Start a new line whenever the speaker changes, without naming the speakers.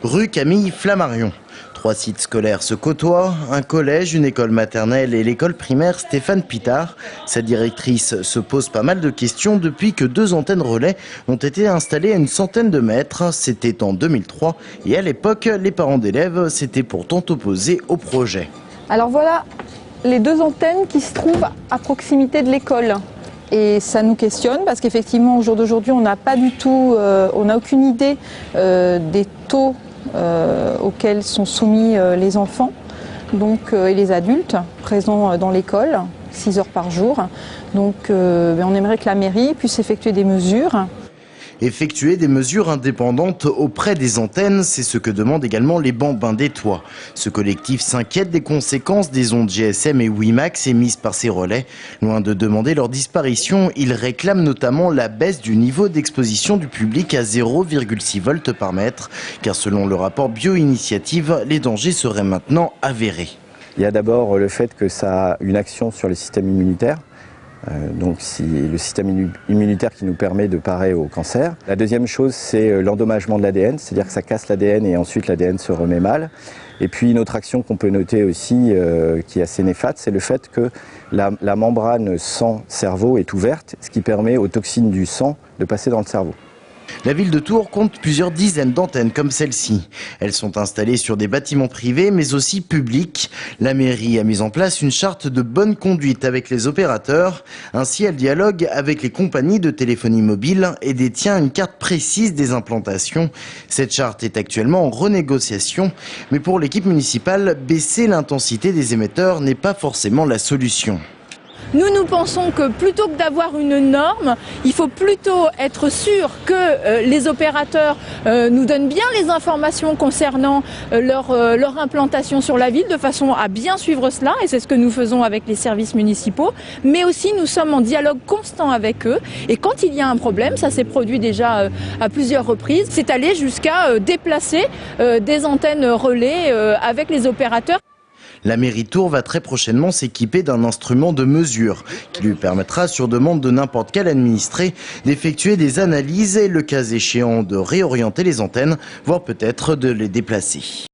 rue Camille Flammarion. 3 sites scolaires se côtoient, un collège, une école maternelle et l'école primaire Stéphane Pitard. Sa directrice se pose pas mal de questions depuis que 2 antennes relais ont été installées à une centaine de mètres. C'était en 2003 et à l'époque, les parents d'élèves s'étaient pourtant opposés au projet.
Alors voilà les 2 antennes qui se trouvent à proximité de l'école. Et ça nous questionne parce qu'effectivement au jour d'aujourd'hui on n'a pas du tout, on n'a aucune idée des taux auxquels sont soumis les enfants et les adultes présents dans l'école, 6 heures par jour. Donc on aimerait que la mairie puisse effectuer des mesures.
Effectuer des mesures indépendantes auprès des antennes, c'est ce que demandent également les bambins des toits. Ce collectif s'inquiète des conséquences des ondes GSM et WiMAX émises par ces relais. Loin de demander leur disparition, ils réclament notamment la baisse du niveau d'exposition du public à 0,6 volts par mètre, car selon le rapport Bio-Initiative, les dangers seraient maintenant avérés.
Il y a d'abord le fait que ça a une action sur le système immunitaire. Donc le système immunitaire qui nous permet de parer au cancer. La deuxième chose, c'est l'endommagement de l'ADN, c'est-à-dire que ça casse l'ADN et ensuite l'ADN se remet mal. Et puis une autre action qu'on peut noter aussi, qui est assez néfaste, c'est le fait que la membrane sang-cerveau est ouverte, ce qui permet aux toxines du sang de passer dans le cerveau.
La ville de Tours compte plusieurs dizaines d'antennes comme celle-ci. Elles sont installées sur des bâtiments privés mais aussi publics. La mairie a mis en place une charte de bonne conduite avec les opérateurs. Ainsi, elle dialogue avec les compagnies de téléphonie mobile et détient une carte précise des implantations. Cette charte est actuellement en renégociation. Mais pour l'équipe municipale, baisser l'intensité des émetteurs n'est pas forcément la solution.
Nous pensons que plutôt que d'avoir une norme, il faut plutôt être sûr que les opérateurs nous donnent bien les informations concernant leur implantation sur la ville, de façon à bien suivre cela, et c'est ce que nous faisons avec les services municipaux. Mais aussi, nous sommes en dialogue constant avec eux, et quand il y a un problème, ça s'est produit déjà à plusieurs reprises, c'est aller jusqu'à déplacer des antennes relais avec les opérateurs.
La mairie de Tours va très prochainement s'équiper d'un instrument de mesure qui lui permettra, sur demande de n'importe quel administré, d'effectuer des analyses et, le cas échéant, de réorienter les antennes, voire peut-être de les déplacer.